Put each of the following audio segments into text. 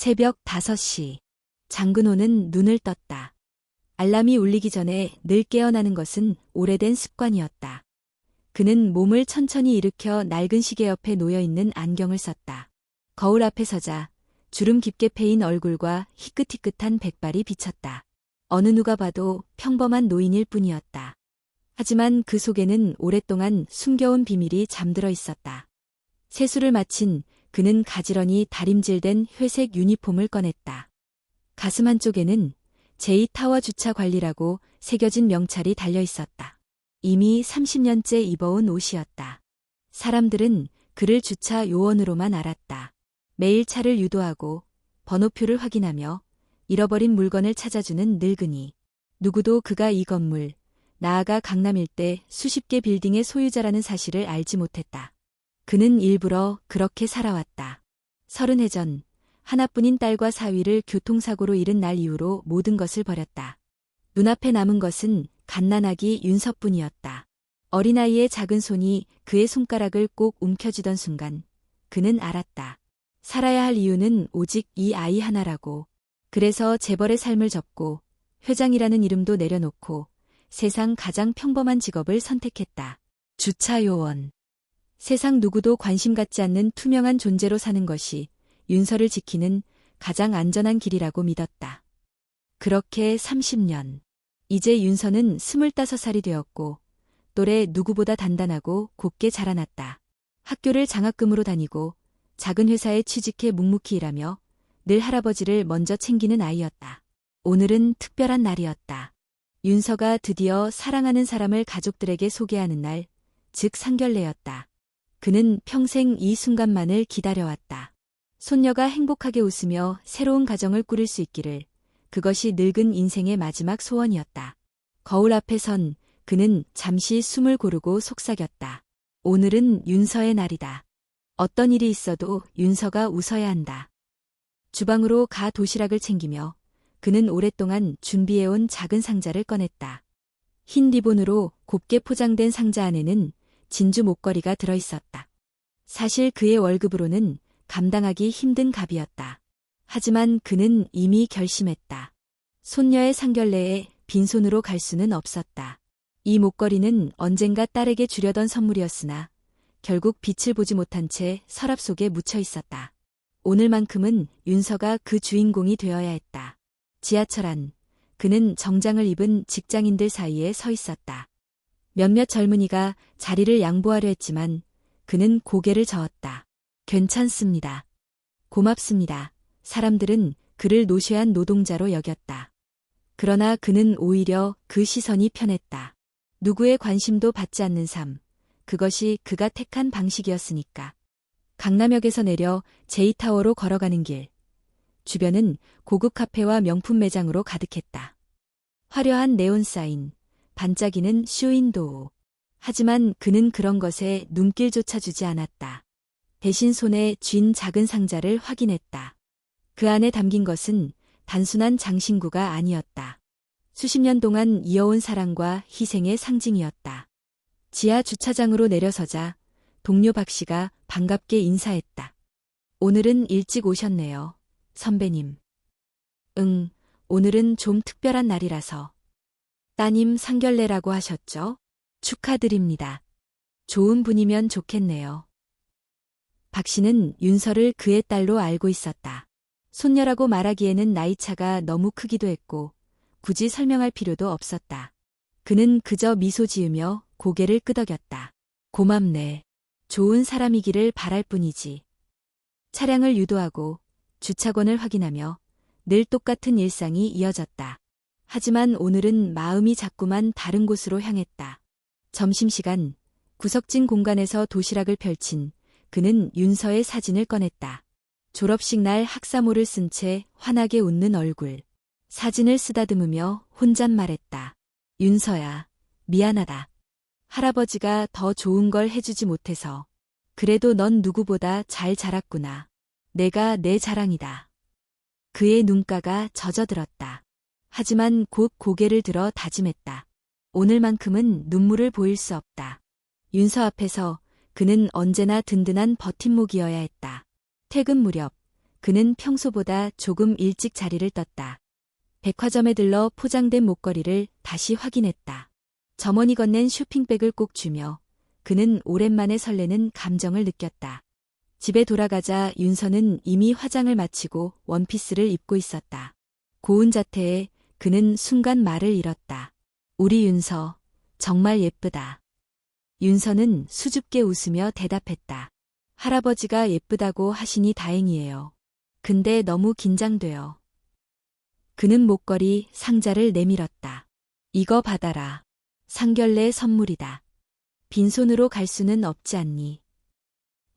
새벽 5시. 장근호는 눈을 떴다. 알람이 울리기 전에 늘 깨어나는 것은 오래된 습관이었다. 그는 몸을 천천히 일으켜 낡은 시계 옆에 놓여있는 안경을 썼다. 거울 앞에 서자 주름 깊게 패인 얼굴과 희끗희끗한 백발이 비쳤다. 어느 누가 봐도 평범한 노인일 뿐이었다. 하지만 그 속에는 오랫동안 숨겨온 비밀이 잠들어 있었다. 세수를 마친 그는 가지런히 다림질된 회색 유니폼을 꺼냈다. 가슴 한쪽에는 제2타워 주차 관리라고 새겨진 명찰이 달려 있었다. 이미 30년째 입어온 옷이었다. 사람들은 그를 주차 요원으로만 알았다. 매일 차를 유도하고 번호표를 확인하며 잃어버린 물건을 찾아주는 늙은이. 누구도 그가 이 건물, 나아가 강남 일대 수십 개 빌딩의 소유자라는 사실을 알지 못했다. 그는 일부러 그렇게 살아왔다. 30해 전 하나뿐인 딸과 사위를 교통사고로 잃은 날 이후로 모든 것을 버렸다. 눈앞에 남은 것은 갓난아기 윤서뿐이었다. 어린아이의 작은 손이 그의 손가락을 꼭 움켜쥐던 순간 그는 알았다. 살아야 할 이유는 오직 이 아이 하나라고. 그래서 재벌의 삶을 접고 회장이라는 이름도 내려놓고 세상 가장 평범한 직업을 선택했다. 주차요원. 세상 누구도 관심 갖지 않는 투명한 존재로 사는 것이 윤서를 지키는 가장 안전한 길이라고 믿었다. 그렇게 30년. 이제 윤서는 25살이 되었고 또래 누구보다 단단하고 곱게 자라났다. 학교를 장학금으로 다니고 작은 회사에 취직해 묵묵히 일하며 늘 할아버지를 먼저 챙기는 아이였다. 오늘은 특별한 날이었다. 윤서가 드디어 사랑하는 사람을 가족들에게 소개하는 날, 즉 상견례였다. 그는 평생 이 순간만을 기다려왔다. 손녀가 행복하게 웃으며 새로운 가정을 꾸릴 수 있기를, 그것이 늙은 인생의 마지막 소원이었다. 거울 앞에 선 그는 잠시 숨을 고르고 속삭였다. 오늘은 윤서의 날이다. 어떤 일이 있어도 윤서가 웃어야 한다. 주방으로 가 도시락을 챙기며 그는 오랫동안 준비해온 작은 상자를 꺼냈다. 흰 리본으로 곱게 포장된 상자 안에는 진주 목걸이가 들어있었다. 사실 그의 월급으로는 감당하기 힘든 값이었다. 하지만 그는 이미 결심했다. 손녀의 상견례에 빈손으로 갈 수는 없었다. 이 목걸이는 언젠가 딸에게 주려던 선물이었으나 결국 빛을 보지 못한 채 서랍 속에 묻혀 있었다. 오늘만큼은 윤서가 그 주인공이 되어야 했다. 지하철 안, 그는 정장을 입은 직장인들 사이에 서 있었다. 몇몇 젊은이가 자리를 양보하려 했지만 그는 고개를 저었다. 괜찮습니다. 고맙습니다. 사람들은 그를 노쇠한 노동자로 여겼다. 그러나 그는 오히려 그 시선이 편했다. 누구의 관심도 받지 않는 삶, 그것이 그가 택한 방식이었으니까. 강남역에서 내려 제2타워로 걸어가는 길. 주변은 고급 카페와 명품 매장으로 가득했다. 화려한 네온 사인, 반짝이는 쇼윈도우. 하지만 그는 그런 것에 눈길조차 주지 않았다. 대신 손에 쥔 작은 상자를 확인했다. 그 안에 담긴 것은 단순한 장신구가 아니었다. 수십 년 동안 이어온 사랑과 희생의 상징이었다. 지하 주차장으로 내려서자 동료 박 씨가 반갑게 인사했다. 오늘은 일찍 오셨네요, 선배님. 응, 오늘은 좀 특별한 날이라서. 따님 상견례라고 하셨죠? 축하드립니다. 좋은 분이면 좋겠네요. 박 씨는 윤서를 그의 딸로 알고 있었다. 손녀라고 말하기에는 나이차가 너무 크기도 했고 굳이 설명할 필요도 없었다. 그는 그저 미소 지으며 고개를 끄덕였다. 고맙네. 좋은 사람이기를 바랄 뿐이지. 차량을 유도하고 주차권을 확인하며 늘 똑같은 일상이 이어졌다. 하지만 오늘은 마음이 자꾸만 다른 곳으로 향했다. 점심시간, 구석진 공간에서 도시락을 펼친 그는 윤서의 사진을 꺼냈다. 졸업식 날 학사모를 쓴 채 환하게 웃는 얼굴. 사진을 쓰다듬으며 혼잣말했다. 윤서야, 미안하다. 할아버지가 더 좋은 걸 해주지 못해서. 그래도 넌 누구보다 잘 자랐구나. 내가 내 자랑이다. 그의 눈가가 젖어들었다. 하지만 곧 고개를 들어 다짐했다. 오늘만큼은 눈물을 보일 수 없다. 윤서 앞에서 그는 언제나 든든한 버팀목이어야 했다. 퇴근 무렵 그는 평소보다 조금 일찍 자리를 떴다. 백화점에 들러 포장된 목걸이를 다시 확인했다. 점원이 건넨 쇼핑백을 꼭 쥐며 그는 오랜만에 설레는 감정을 느꼈다. 집에 돌아가자 윤서는 이미 화장을 마치고 원피스를 입고 있었다. 고운 자태에 그는 순간 말을 잃었다. 우리 윤서, 정말 예쁘다. 윤서는 수줍게 웃으며 대답했다. 할아버지가 예쁘다고 하시니 다행이에요. 근데 너무 긴장돼요. 그는 목걸이 상자를 내밀었다. 이거 받아라. 상견례 선물이다. 빈손으로 갈 수는 없지 않니?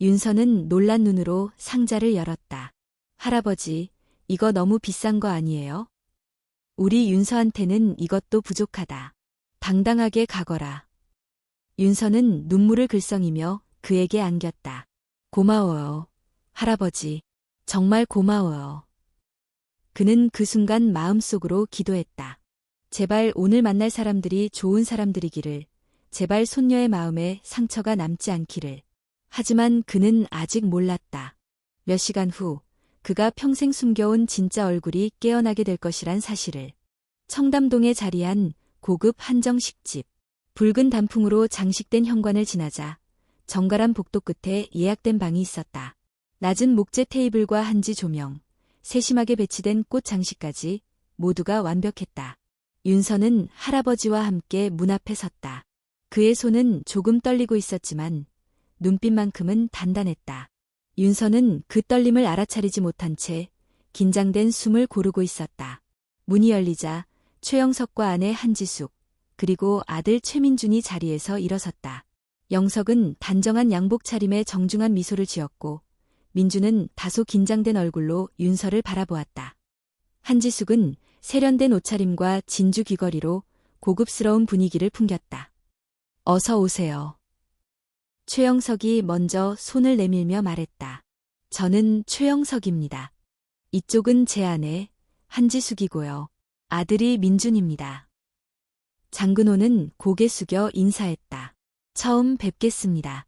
윤서는 놀란 눈으로 상자를 열었다. 할아버지, 이거 너무 비싼 거 아니에요? 우리 윤서한테는 이것도 부족하다. 당당하게 가거라. 윤서는 눈물을 글썽이며 그에게 안겼다. 고마워요. 할아버지, 정말 고마워요. 그는 그 순간 마음속으로 기도했다. 제발 오늘 만날 사람들이 좋은 사람들이기를, 제발 손녀의 마음에 상처가 남지 않기를. 하지만 그는 아직 몰랐다. 몇 시간 후, 그가 평생 숨겨온 진짜 얼굴이 깨어나게 될 것이란 사실을. 청담동에 자리한 고급 한정식집. 붉은 단풍으로 장식된 현관을 지나자 정갈한 복도 끝에 예약된 방이 있었다. 낮은 목재 테이블과 한지 조명, 세심하게 배치된 꽃 장식까지 모두가 완벽했다. 윤서는 할아버지와 함께 문 앞에 섰다. 그의 손은 조금 떨리고 있었지만 눈빛만큼은 단단했다. 윤서는 그 떨림을 알아차리지 못한 채 긴장된 숨을 고르고 있었다. 문이 열리자 최영석과 아내 한지숙, 그리고 아들 최민준이 자리에서 일어섰다. 영석은 단정한 양복 차림에 정중한 미소를 지었고 민준은 다소 긴장된 얼굴로 윤서를 바라보았다. 한지숙은 세련된 옷차림과 진주 귀걸이로 고급스러운 분위기를 풍겼다. 어서 오세요. 최영석이 먼저 손을 내밀며 말했다. 저는 최영석입니다. 이쪽은 제 아내 한지숙이고요. 아들이 민준입니다. 장근호는 고개 숙여 인사했다. 처음 뵙겠습니다.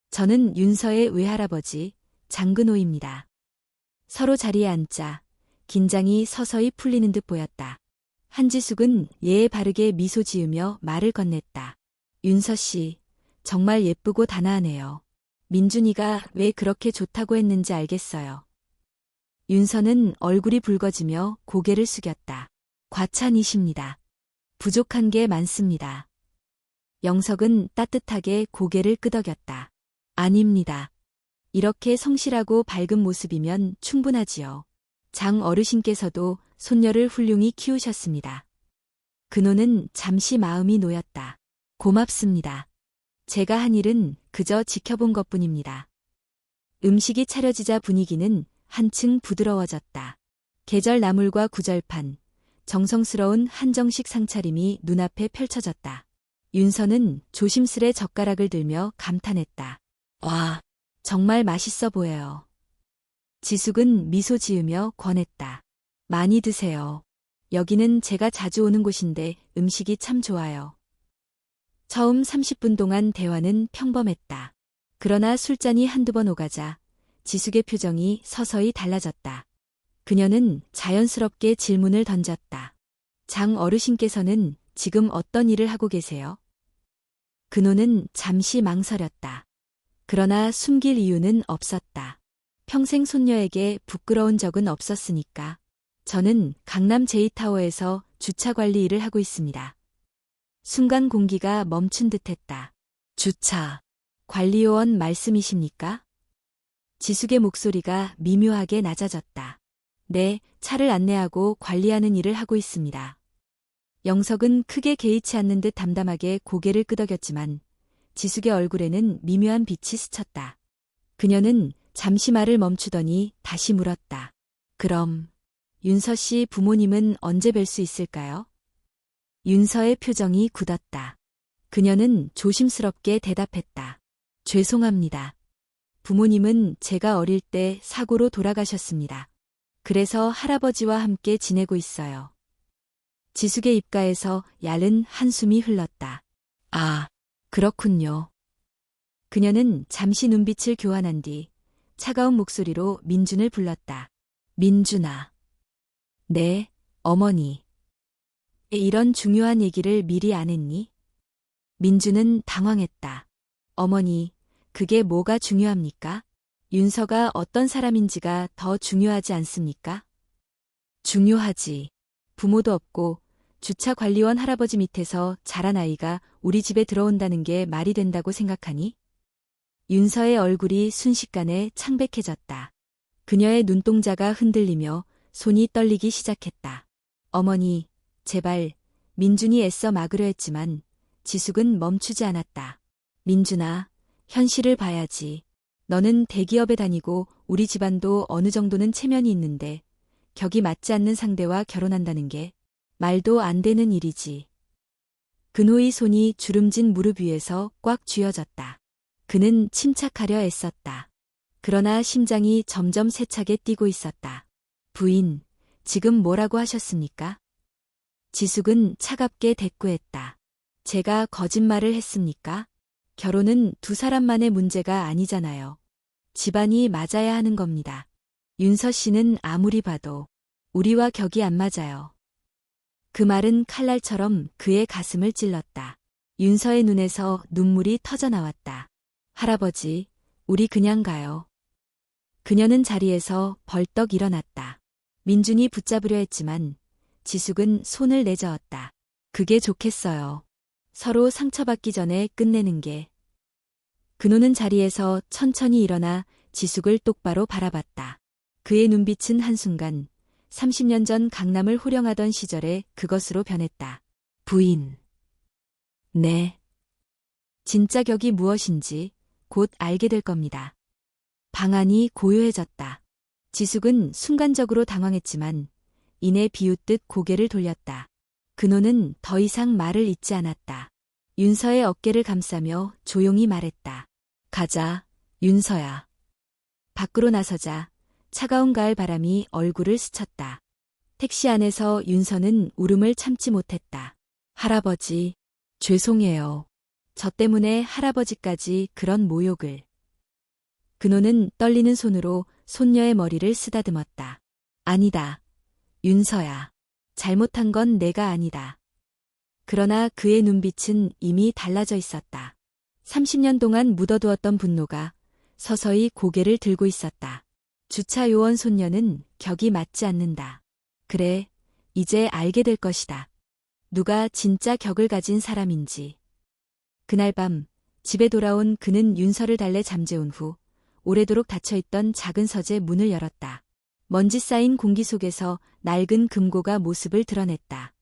저는 윤서의 외할아버지 장근호입니다. 서로 자리에 앉자 긴장이 서서히 풀리는 듯 보였다. 한지숙은 예의 바르게 미소 지으며 말을 건넸다. 윤서 씨, 정말 예쁘고 단아하네요. 민준이가 왜 그렇게 좋다고 했는지 알겠어요. 윤서는 얼굴이 붉어지며 고개를 숙였다. 과찬이십니다. 부족한 게 많습니다. 영석은 따뜻하게 고개를 끄덕였다. 아닙니다. 이렇게 성실하고 밝은 모습이면 충분하지요. 장 어르신께서도 손녀를 훌륭히 키우셨습니다. 근호는 잠시 마음이 놓였다. 고맙습니다. 제가 한 일은 그저 지켜본 것뿐입니다. 음식이 차려지자 분위기는 한층 부드러워졌다. 계절 나물과 구절판, 정성스러운 한정식 상차림이 눈앞에 펼쳐졌다. 윤서는 조심스레 젓가락을 들며 감탄했다. 와, 정말 맛있어 보여요. 지숙은 미소 지으며 권했다. 많이 드세요. 여기는 제가 자주 오는 곳인데 음식이 참 좋아요. 처음 30분 동안 대화는 평범했다. 그러나 술잔이 한두 번 오가자 지숙의 표정이 서서히 달라졌다. 그녀는 자연스럽게 질문을 던졌다. 장 어르신께서는 지금 어떤 일을 하고 계세요? 근호는 잠시 망설였다. 그러나 숨길 이유는 없었다. 평생 손녀에게 부끄러운 적은 없었으니까. 저는 강남 제이타워에서 주차 관리 일을 하고 있습니다. 순간 공기가 멈춘 듯했다. 주차. 관리요원 말씀이십니까? 지숙의 목소리가 미묘하게 낮아졌다. 네, 차를 안내하고 관리하는 일을 하고 있습니다. 영석은 크게 개의치 않는 듯 담담하게 고개를 끄덕였지만 지숙의 얼굴에는 미묘한 빛이 스쳤다. 그녀는 잠시 말을 멈추더니 다시 물었다. 그럼 윤서 씨 부모님은 언제 뵐 수 있을까요? 윤서의 표정이 굳었다. 그녀는 조심스럽게 대답했다. 죄송합니다. 부모님은 제가 어릴 때 사고로 돌아가셨습니다. 그래서 할아버지와 함께 지내고 있어요. 지숙의 입가에서 얇은 한숨이 흘렀다. 아, 그렇군요. 그녀는 잠시 눈빛을 교환한 뒤 차가운 목소리로 민준을 불렀다. 민준아. 네, 어머니. 이런 중요한 얘기를 미리 안 했니? 민준은 당황했다. 어머니, 그게 뭐가 중요합니까? 윤서가 어떤 사람인지가 더 중요하지 않습니까? 중요하지. 부모도 없고 주차관리원 할아버지 밑에서 자란 아이가 우리 집에 들어온다는 게 말이 된다고 생각하니? 윤서의 얼굴이 순식간에 창백해졌다. 그녀의 눈동자가 흔들리며 손이 떨리기 시작했다. 어머니, 제발, 민준이 애써 막으려 했지만 지숙은 멈추지 않았다. 민준아, 현실을 봐야지. 너는 대기업에 다니고 우리 집안도 어느 정도는 체면이 있는데 격이 맞지 않는 상대와 결혼한다는 게 말도 안 되는 일이지. 근호의 손이 주름진 무릎 위에서 꽉 쥐어졌다. 그는 침착하려 애썼다. 그러나 심장이 점점 세차게 뛰고 있었다. 부인, 지금 뭐라고 하셨습니까? 지숙은 차갑게 대꾸했다. 제가 거짓말을 했습니까? 결혼은 두 사람만의 문제가 아니잖아요. 집안이 맞아야 하는 겁니다. 윤서 씨는 아무리 봐도 우리와 격이 안 맞아요. 그 말은 칼날처럼 그의 가슴을 찔렀다. 윤서의 눈에서 눈물이 터져나왔다. 할아버지, 우리 그냥 가요. 그녀는 자리에서 벌떡 일어났다. 민준이 붙잡으려 했지만 지숙은 손을 내저었다. 그게 좋겠어요. 서로 상처받기 전에 끝내는 게. 근호는 자리에서 천천히 일어나 지숙을 똑바로 바라봤다. 그의 눈빛은 한순간 30년 전 강남을 호령하던 시절의 그것으로 변했다. 부인. 네. 진짜 격이 무엇인지 곧 알게 될 겁니다. 방안이 고요해졌다. 지숙은 순간적으로 당황했지만 이내 비웃듯 고개를 돌렸다. 근호는 더 이상 말을 잇지 않았다. 윤서의 어깨를 감싸며 조용히 말했다. 가자, 윤서야. 밖으로 나서자 차가운 가을 바람이 얼굴을 스쳤다. 택시 안에서 윤서는 울음을 참지 못했다. 할아버지, 죄송해요. 저 때문에 할아버지까지 그런 모욕을. 근호는 떨리는 손으로 손녀의 머리를 쓰다듬었다. 아니다. 윤서야. 잘못한 건 내가 아니다. 그러나 그의 눈빛은 이미 달라져 있었다. 30년 동안 묻어두었던 분노가 서서히 고개를 들고 있었다. 주차 요원 손녀는 격이 맞지 않는다. 그래, 이제 알게 될 것이다. 누가 진짜 격을 가진 사람인지. 그날 밤 집에 돌아온 그는 윤서를 달래 잠재운 후 오래도록 닫혀있던 작은 서재 문을 열었다. 먼지 쌓인 공기 속에서 낡은 금고가 모습을 드러냈다.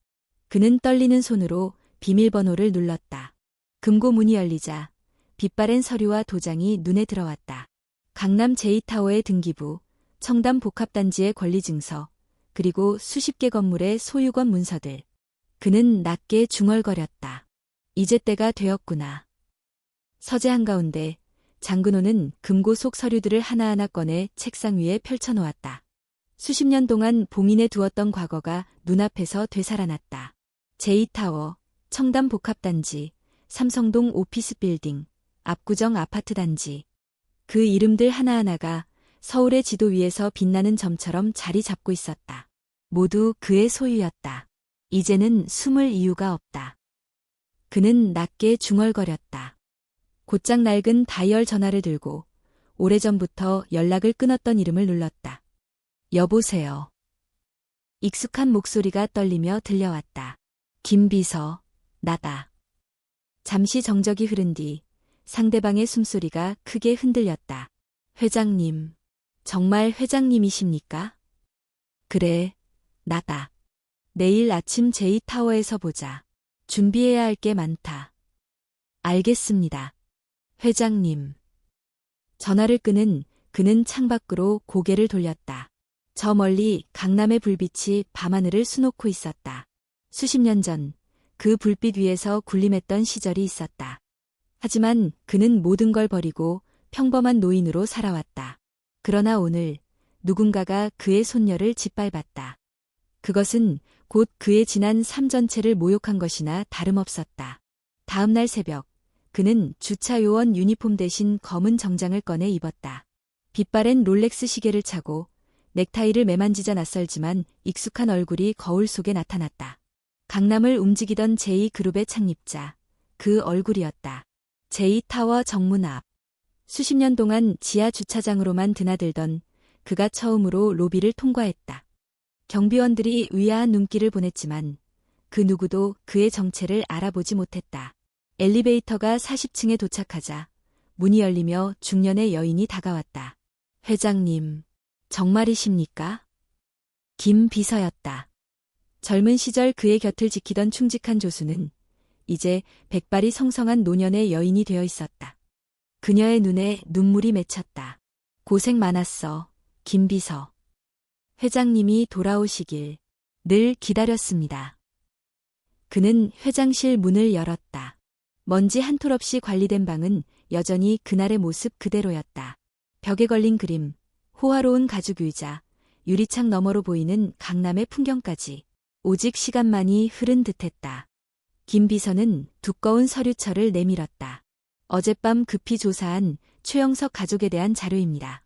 그는 떨리는 손으로 비밀번호를 눌렀다. 금고 문이 열리자 빛바랜 서류와 도장이 눈에 들어왔다. 강남 제2타워의 등기부, 청담 복합단지의 권리증서, 그리고 수십 개 건물의 소유권 문서들. 그는 낮게 중얼거렸다. 이제 때가 되었구나. 서재 한가운데 장근호는 금고 속 서류들을 하나하나 꺼내 책상 위에 펼쳐놓았다. 수십 년 동안 봉인해 두었던 과거가 눈앞에서 되살아났다. 제2타워, 청담 복합단지, 삼성동 오피스 빌딩, 압구정 아파트 단지. 그 이름들 하나하나가 서울의 지도 위에서 빛나는 점처럼 자리 잡고 있었다. 모두 그의 소유였다. 이제는 숨을 이유가 없다. 그는 낮게 중얼거렸다. 곧장 낡은 다이얼 전화를 들고 오래전부터 연락을 끊었던 이름을 눌렀다. 여보세요. 익숙한 목소리가 떨리며 들려왔다. 김비서, 나다. 잠시 정적이 흐른 뒤 상대방의 숨소리가 크게 흔들렸다. 회장님, 정말 회장님이십니까? 그래, 나다. 내일 아침 제2타워에서 보자. 준비해야 할 게 많다. 알겠습니다. 회장님. 전화를 끄는 그는 창밖으로 고개를 돌렸다. 저 멀리 강남의 불빛이 밤하늘을 수놓고 있었다. 수십 년 전 그 불빛 위에서 군림했던 시절이 있었다. 하지만 그는 모든 걸 버리고 평범한 노인으로 살아왔다. 그러나 오늘 누군가가 그의 손녀를 짓밟았다. 그것은 곧 그의 지난 삶 전체를 모욕한 것이나 다름없었다. 다음 날 새벽, 그는 주차 요원 유니폼 대신 검은 정장을 꺼내 입었다. 빛바랜 롤렉스 시계를 차고 넥타이를 매만지자 낯설지만 익숙한 얼굴이 거울 속에 나타났다. 강남을 움직이던 제2그룹의 창립자, 그 얼굴이었다. 제2타워 정문 앞. 수십 년 동안 지하 주차장으로만 드나들던 그가 처음으로 로비를 통과했다. 경비원들이 의아한 눈길을 보냈지만 그 누구도 그의 정체를 알아보지 못했다. 엘리베이터가 40층에 도착하자 문이 열리며 중년의 여인이 다가왔다. 회장님, 정말이십니까? 김 비서였다. 젊은 시절 그의 곁을 지키던 충직한 조수는 이제 백발이 성성한 노년의 여인이 되어 있었다. 그녀의 눈에 눈물이 맺혔다. 고생 많았어, 김 비서. 회장님이 돌아오시길 늘 기다렸습니다. 그는 회장실 문을 열었다. 먼지 한 톨 없이 관리된 방은 여전히 그날의 모습 그대로였다. 벽에 걸린 그림, 호화로운 가죽 의자, 유리창 너머로 보이는 강남의 풍경까지 오직 시간만이 흐른 듯했다. 김 비서는 두꺼운 서류철을 내밀었다. 어젯밤 급히 조사한 최영석 가족에 대한 자료입니다.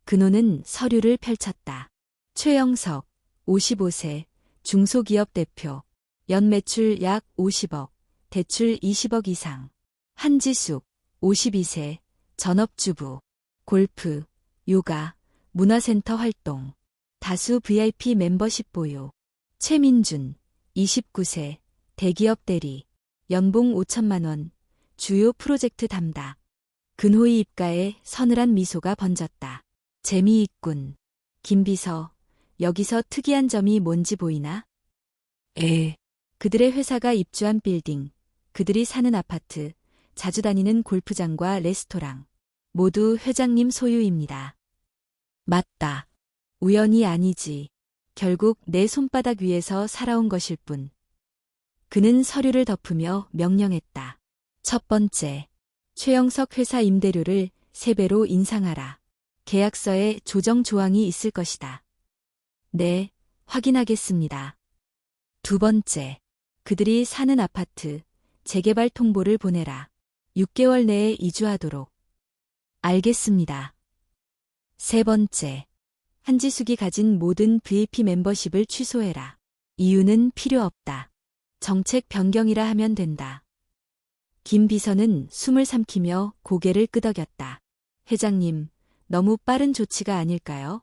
근호는 서류를 펼쳤다. 최영석, 55세, 중소기업 대표, 연매출 약 50억, 대출 20억 이상. 한지숙, 52세, 전업주부, 골프, 요가, 문화센터 활동, 다수 VIP 멤버십 보유. 최민준, 29세, 대기업 대리, 연봉 5천만 원, 주요 프로젝트 담당. 근호의 입가에 서늘한 미소가 번졌다. 재미있군. 김 비서, 여기서 특이한 점이 뭔지 보이나? 그들의 회사가 입주한 빌딩, 그들이 사는 아파트, 자주 다니는 골프장과 레스토랑, 모두 회장님 소유입니다. 맞다. 우연이 아니지. 결국 내 손바닥 위에서 살아온 것일 뿐. 그는 서류를 덮으며 명령했다. 첫 번째, 최영석 회사 임대료를 3배로 인상하라. 계약서에 조정 조항이 있을 것이다. 네, 확인하겠습니다. 두 번째, 그들이 사는 아파트, 재개발 통보를 보내라. 6개월 내에 이주하도록. 알겠습니다. 세 번째, 한지숙이 가진 모든 VIP 멤버십을 취소해라. 이유는 필요 없다. 정책 변경이라 하면 된다. 김 비서는 숨을 삼키며 고개를 끄덕였다. 회장님, 너무 빠른 조치가 아닐까요?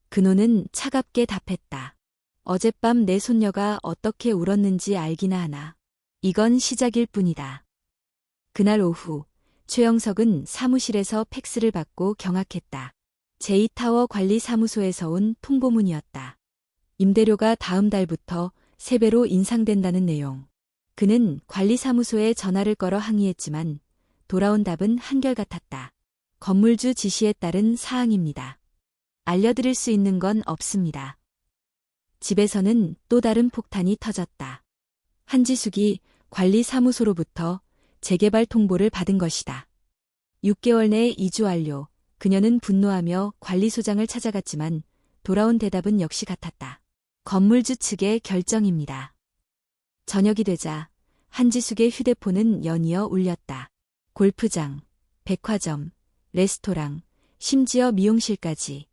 근호는 차갑게 답했다. 어젯밤 내 손녀가 어떻게 울었는지 알기나 하나. 이건 시작일 뿐이다. 그날 오후, 최영석은 사무실에서 팩스를 받고 경악했다. 제2타워 관리사무소에서 온 통보문이었다. 임대료가 다음 달부터 3배로 인상된다는 내용. 그는 관리사무소에 전화를 걸어 항의했지만 돌아온 답은 한결같았다. 건물주 지시에 따른 사항입니다. 알려드릴 수 있는 건 없습니다. 집에서는 또 다른 폭탄이 터졌다. 한지숙이 관리사무소로부터 재개발 통보를 받은 것이다. 6개월 내에 이주 완료. 그녀는 분노하며 관리소장을 찾아갔지만 돌아온 대답은 역시 같았다. 건물주 측의 결정입니다. 저녁이 되자 한지숙의 휴대폰은 연이어 울렸다. 골프장, 백화점, 레스토랑, 심지어 미용실까지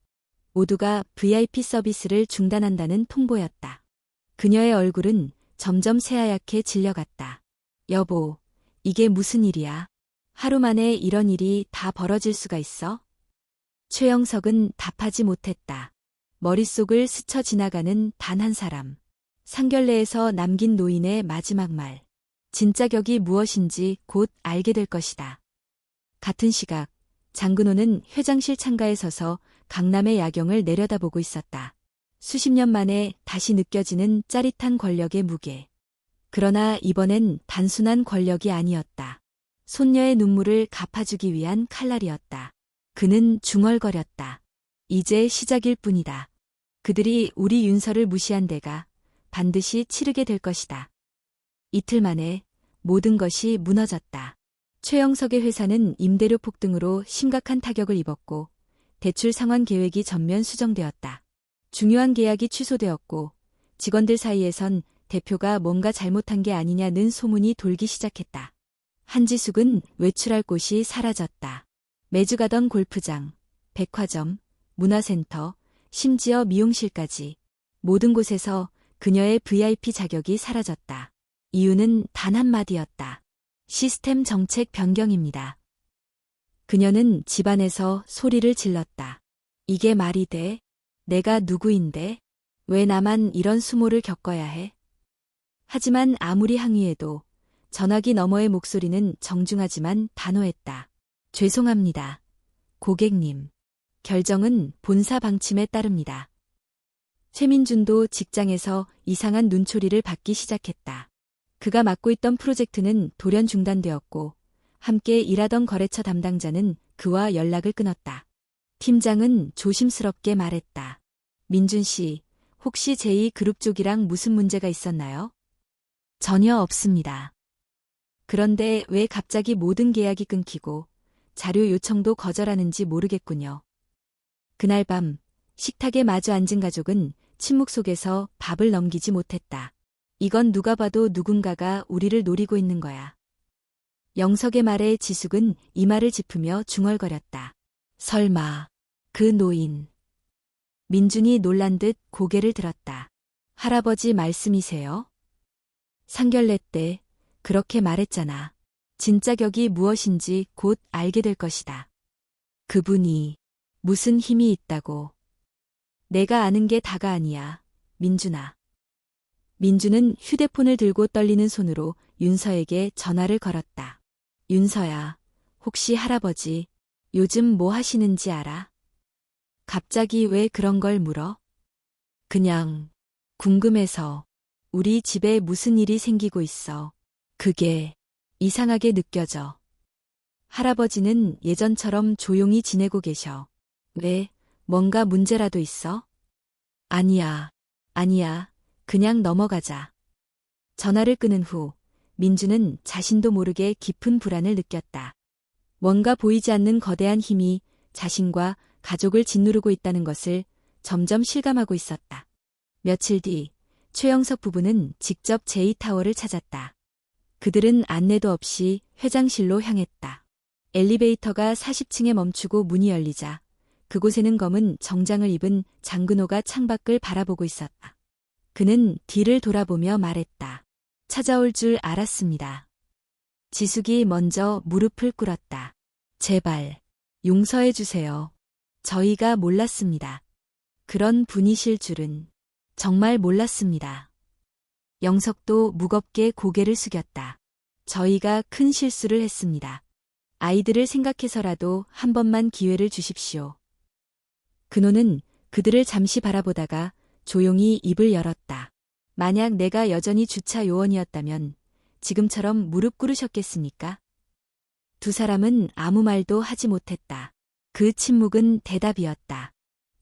모두가 VIP 서비스를 중단한다는 통보였다. 그녀의 얼굴은 점점 새하얗게 질려갔다. 여보, 이게 무슨 일이야? 하루 만에 이런 일이 다 벌어질 수가 있어? 최영석은 답하지 못했다. 머릿속을 스쳐 지나가는 단 한 사람. 상결례에서 남긴 노인의 마지막 말. 진짜 격이 무엇인지 곧 알게 될 것이다. 같은 시각, 장근호는 회장실 창가에 서서 강남의 야경을 내려다보고 있었다. 수십 년 만에 다시 느껴지는 짜릿한 권력의 무게. 그러나 이번엔 단순한 권력이 아니었다. 손녀의 눈물을 갚아주기 위한 칼날이었다. 그는 중얼거렸다. 이제 시작일 뿐이다. 그들이 우리 윤서를 무시한 데가 반드시 치르게 될 것이다. 이틀 만에 모든 것이 무너졌다. 최영석의 회사는 임대료 폭등으로 심각한 타격을 입었고 대출 상환 계획이 전면 수정되었다. 중요한 계약이 취소되었고 직원들 사이에선 대표가 뭔가 잘못한 게 아니냐는 소문이 돌기 시작했다. 한지숙은 외출할 곳이 사라졌다. 매주 가던 골프장, 백화점, 문화센터, 심지어 미용실까지. 모든 곳에서 그녀의 VIP 자격이 사라졌다. 이유는 단 한마디였다. 시스템 정책 변경입니다. 그녀는 집안에서 소리를 질렀다. 이게 말이 돼? 내가 누구인데? 왜 나만 이런 수모를 겪어야 해? 하지만 아무리 항의해도 전화기 너머의 목소리는 정중하지만 단호했다. 죄송합니다. 고객님. 결정은 본사 방침에 따릅니다. 최민준도 직장에서 이상한 눈초리를 받기 시작했다. 그가 맡고 있던 프로젝트는 돌연 중단되었고 함께 일하던 거래처 담당자는 그와 연락을 끊었다. 팀장은 조심스럽게 말했다. 민준 씨, 혹시 제2그룹 쪽이랑 무슨 문제가 있었나요? 전혀 없습니다. 그런데 왜 갑자기 모든 계약이 끊기고 자료 요청도 거절하는지 모르겠군요. 그날 밤 식탁에 마주 앉은 가족은 침묵 속에서 밥을 넘기지 못했다. 이건 누가 봐도 누군가가 우리를 노리고 있는 거야. 영석의 말에 지숙은 이마를 짚으며 중얼거렸다. 설마 그 노인. 민준이 놀란 듯 고개를 들었다. 할아버지 말씀이세요? 상견례 때 그렇게 말했잖아. 진짜 격이 무엇인지 곧 알게 될 것이다. 그분이 무슨 힘이 있다고. 내가 아는 게 다가 아니야, 민준아. 민준은 휴대폰을 들고 떨리는 손으로 윤서에게 전화를 걸었다. 윤서야, 혹시 할아버지 요즘 뭐 하시는지 알아? 갑자기 왜 그런 걸 물어? 그냥 궁금해서. 우리 집에 무슨 일이 생기고 있어. 그게 이상하게 느껴져. 할아버지는 예전처럼 조용히 지내고 계셔. 왜? 뭔가 문제라도 있어? 아니야. 그냥 넘어가자. 전화를 끊은 후 민주는 자신도 모르게 깊은 불안을 느꼈다. 뭔가 보이지 않는 거대한 힘이 자신과 가족을 짓누르고 있다는 것을 점점 실감하고 있었다. 며칠 뒤 최영석 부부는 직접 제2타워를 찾았다. 그들은 안내도 없이 회장실로 향했다. 엘리베이터가 40층에 멈추고 문이 열리자 그곳에는 검은 정장을 입은 장근호가 창밖을 바라보고 있었다. 그는 뒤를 돌아보며 말했다. 찾아올 줄 알았습니다. 지숙이 먼저 무릎을 꿇었다. 제발 용서해 주세요. 저희가 몰랐습니다. 그런 분이실 줄은 정말 몰랐습니다. 영석도 무겁게 고개를 숙였다. 저희가 큰 실수를 했습니다. 아이들을 생각해서라도 한 번만 기회를 주십시오. 근호는 그들을 잠시 바라보다가 조용히 입을 열었다. 만약 내가 여전히 주차 요원이었다면 지금처럼 무릎 꿇으셨겠습니까? 두 사람은 아무 말도 하지 못했다. 그 침묵은 대답이었다.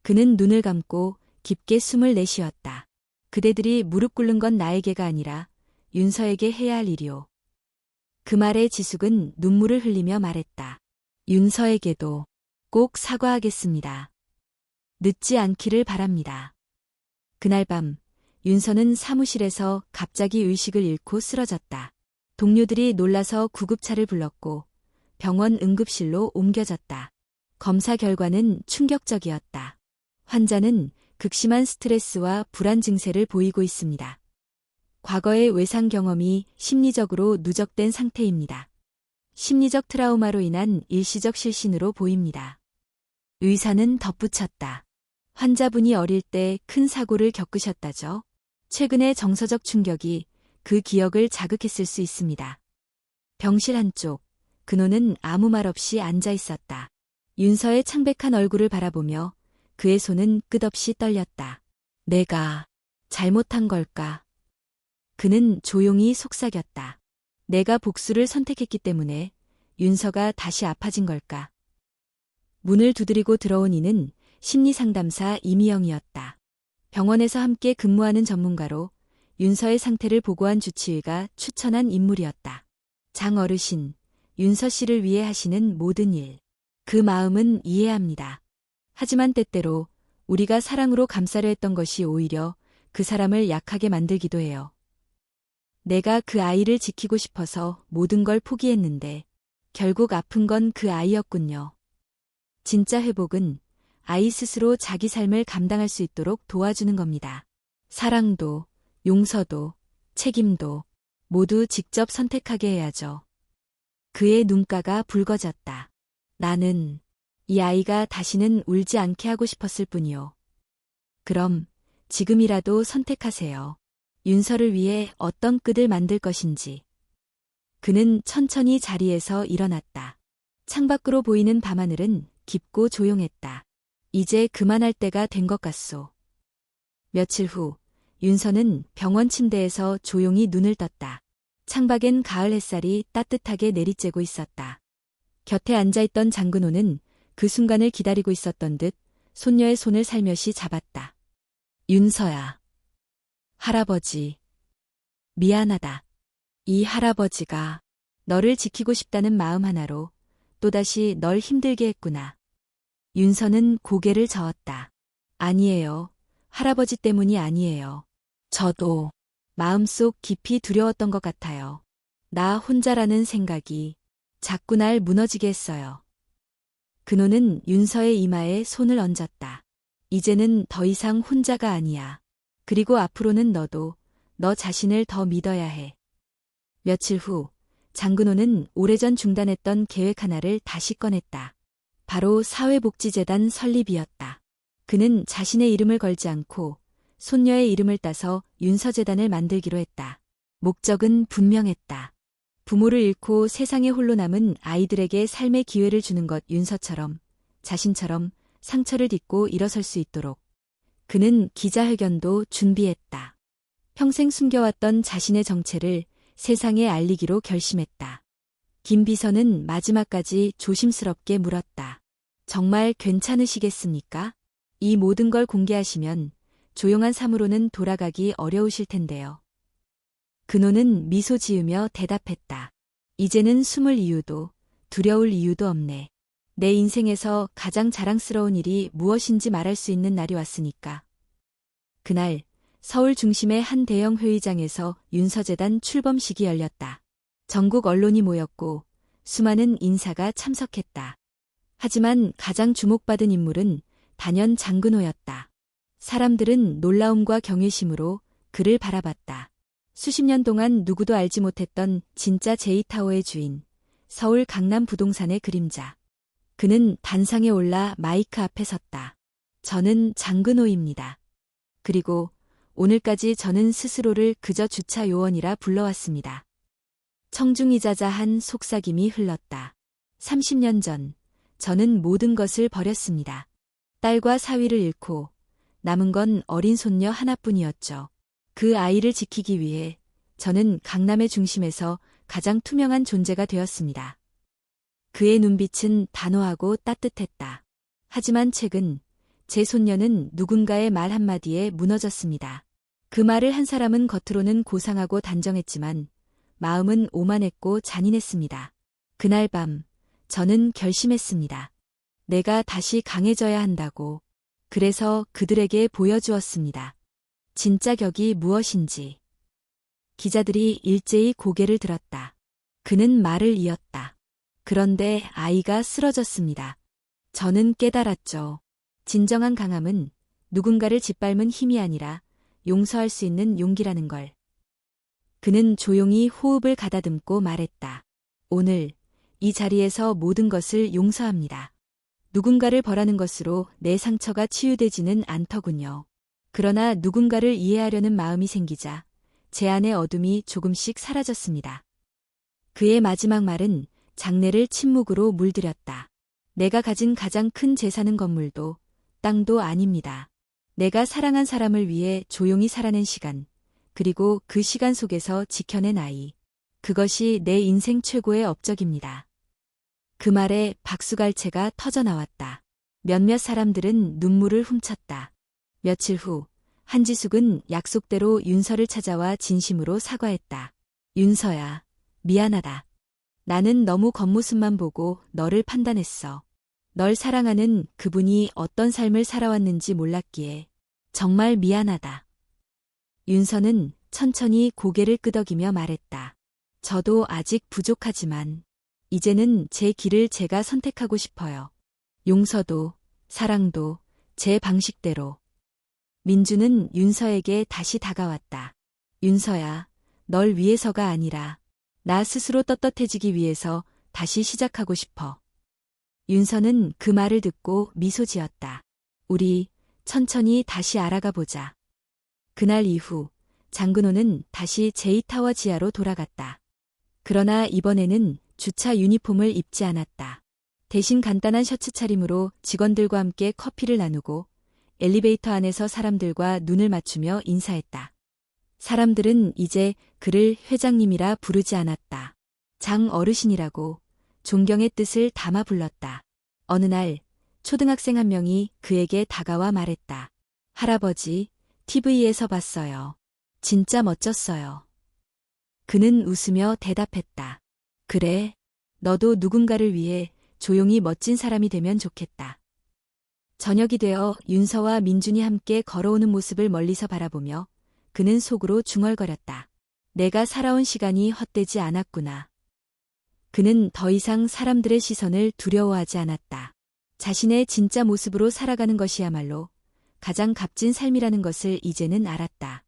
그는 눈을 감고 깊게 숨을 내쉬었다. 그대들이 무릎 꿇는 건 나에게가 아니라 윤서에게 해야 할 일이오. 그 말에 지숙은 눈물을 흘리며 말했다. 윤서에게도 꼭 사과하겠습니다. 늦지 않기를 바랍니다. 그날 밤 윤서는 사무실에서 갑자기 의식을 잃고 쓰러졌다. 동료들이 놀라서 구급차를 불렀고 병원 응급실로 옮겨졌다. 검사 결과는 충격적이었다. 환자는 극심한 스트레스와 불안 증세를 보이고 있습니다. 과거의 외상 경험이 심리적으로 누적된 상태입니다. 심리적 트라우마로 인한 일시적 실신으로 보입니다. 의사는 덧붙였다. 환자분이 어릴 때 큰 사고를 겪으셨다죠. 최근의 정서적 충격이 그 기억을 자극했을 수 있습니다. 병실 한쪽, 근호는 아무 말 없이 앉아 있었다. 윤서의 창백한 얼굴을 바라보며 그의 손은 끝없이 떨렸다. 내가 잘못한 걸까? 그는 조용히 속삭였다. 내가 복수를 선택했기 때문에 윤서가 다시 아파진 걸까? 문을 두드리고 들어온 이는 심리상담사 이미영이었다. 병원에서 함께 근무하는 전문가로 윤서의 상태를 보고한 주치의가 추천한 인물이었다. 장 어르신, 윤서 씨를 위해 하시는 모든 일. 그 마음은 이해합니다. 하지만 때때로 우리가 사랑으로 감싸려 했던 것이 오히려 그 사람을 약하게 만들기도 해요. 내가 그 아이를 지키고 싶어서 모든 걸 포기했는데 결국 아픈 건 그 아이였군요. 진짜 회복은 아이 스스로 자기 삶을 감당할 수 있도록 도와주는 겁니다. 사랑도, 용서도, 책임도 모두 직접 선택하게 해야죠. 그의 눈가가 붉어졌다. 나는 이 아이가 다시는 울지 않게 하고 싶었을 뿐이요. 그럼 지금이라도 선택하세요. 윤서를 위해 어떤 끝을 만들 것인지. 그는 천천히 자리에서 일어났다. 창밖으로 보이는 밤하늘은 깊고 조용했다. 이제 그만할 때가 된 것 같소. 며칠 후 윤서는 병원 침대에서 조용히 눈을 떴다. 창밖엔 가을 햇살이 따뜻하게 내리쬐고 있었다. 곁에 앉아있던 장근호는 그 순간을 기다리고 있었던 듯 손녀의 손을 살며시 잡았다. 윤서야. 할아버지. 미안하다. 이 할아버지가 너를 지키고 싶다는 마음 하나로 또다시 널 힘들게 했구나. 윤서는 고개를 저었다. 아니에요. 할아버지 때문이 아니에요. 저도 마음속 깊이 두려웠던 것 같아요. 나 혼자라는 생각이 자꾸 날 무너지게 했어요. 근호는 윤서의 이마에 손을 얹었다. 이제는 더 이상 혼자가 아니야. 그리고 앞으로는 너도 너 자신을 더 믿어야 해. 며칠 후 장근호는 오래전 중단했던 계획 하나를 다시 꺼냈다. 바로 사회복지재단 설립이었다. 그는 자신의 이름을 걸지 않고 손녀의 이름을 따서 윤서재단을 만들기로 했다. 목적은 분명했다. 부모를 잃고 세상에 홀로 남은 아이들에게 삶의 기회를 주는 것. 윤서처럼, 자신처럼 상처를 딛고 일어설 수 있도록. 그는 기자회견도 준비했다. 평생 숨겨왔던 자신의 정체를 세상에 알리기로 결심했다. 김 비서는 마지막까지 조심스럽게 물었다. 정말 괜찮으시겠습니까? 이 모든 걸 공개하시면 조용한 삶으로는 돌아가기 어려우실 텐데요. 근호는 미소 지으며 대답했다. 이제는 숨을 이유도 두려울 이유도 없네. 내 인생에서 가장 자랑스러운 일이 무엇인지 말할 수 있는 날이 왔으니까. 그날 서울 중심의 한 대형 회의장에서 윤서재단 출범식이 열렸다. 전국 언론이 모였고 수많은 인사가 참석했다. 하지만 가장 주목받은 인물은 단연 장근호였다. 사람들은 놀라움과 경외심으로 그를 바라봤다. 수십 년 동안 누구도 알지 못했던 진짜 제이타워의 주인, 서울 강남 부동산의 그림자. 그는 단상에 올라 마이크 앞에 섰다. 저는 장근호입니다. 그리고 오늘까지 저는 스스로를 그저 주차 요원이라 불러왔습니다. 청중이자자한 속삭임이 흘렀다. 30년 전 저는 모든 것을 버렸습니다. 딸과 사위를 잃고 남은 건 어린 손녀 하나뿐이었죠. 그 아이를 지키기 위해 저는 강남의 중심에서 가장 투명한 존재가 되었습니다. 그의 눈빛은 단호하고 따뜻했다. 하지만 최근 제 손녀는 누군가의 말 한마디에 무너졌습니다. 그 말을 한 사람은 겉으로는 고상하고 단정했지만 마음은 오만했고 잔인했습니다. 그날 밤 저는 결심했습니다. 내가 다시 강해져야 한다고. 그래서 그들에게 보여주었습니다. 진짜 격이 무엇인지. 기자들이 일제히 고개를 들었다. 그는 말을 이었다. 그런데 아이가 쓰러졌습니다. 저는 깨달았죠. 진정한 강함은 누군가를 짓밟은 힘이 아니라 용서할 수 있는 용기라는 걸. 그는 조용히 호흡을 가다듬고 말했다. 오늘 이 자리에서 모든 것을 용서합니다. 누군가를 벌하는 것으로 내 상처가 치유되지는 않더군요. 그러나 누군가를 이해하려는 마음이 생기자 제 안의 어둠이 조금씩 사라졌습니다. 그의 마지막 말은 장내를 침묵으로 물들였다. 내가 가진 가장 큰 재산은 건물도 땅도 아닙니다. 내가 사랑한 사람을 위해 조용히 살아낸 시간, 그리고 그 시간 속에서 지켜낸 아이. 그것이 내 인생 최고의 업적입니다. 그 말에 박수갈채가 터져나왔다. 몇몇 사람들은 눈물을 훔쳤다. 며칠 후 한지숙은 약속대로 윤서를 찾아와 진심으로 사과했다. 윤서야, 미안하다. 나는 너무 겉모습만 보고 너를 판단했어. 널 사랑하는 그분이 어떤 삶을 살아왔는지 몰랐기에 정말 미안하다. 윤서는 천천히 고개를 끄덕이며 말했다. 저도 아직 부족하지만 이제는 제 길을 제가 선택하고 싶어요. 용서도 사랑도 제 방식대로. 민주는 윤서에게 다시 다가왔다. 윤서야, 널 위해서가 아니라 나 스스로 떳떳해지기 위해서 다시 시작하고 싶어. 윤서는 그 말을 듣고 미소 지었다. 우리 천천히 다시 알아가 보자. 그날 이후 장근호는 다시 제이타워 지하로 돌아갔다. 그러나 이번에는 주차 유니폼을 입지 않았다. 대신 간단한 셔츠 차림으로 직원들과 함께 커피를 나누고 엘리베이터 안에서 사람들과 눈을 맞추며 인사했다. 사람들은 이제 그를 회장님이라 부르지 않았다. 장 어르신이라고 존경의 뜻을 담아 불렀다. 어느 날 초등학생 한 명이 그에게 다가와 말했다. 할아버지, TV에서 봤어요. 진짜 멋졌어요. 그는 웃으며 대답했다. 그래, 너도 누군가를 위해 조용히 멋진 사람이 되면 좋겠다. 저녁이 되어 윤서와 민준이 함께 걸어오는 모습을 멀리서 바라보며 그는 속으로 중얼거렸다. 내가 살아온 시간이 헛되지 않았구나. 그는 더 이상 사람들의 시선을 두려워하지 않았다. 자신의 진짜 모습으로 살아가는 것이야말로 가장 값진 삶이라는 것을 이제는 알았다.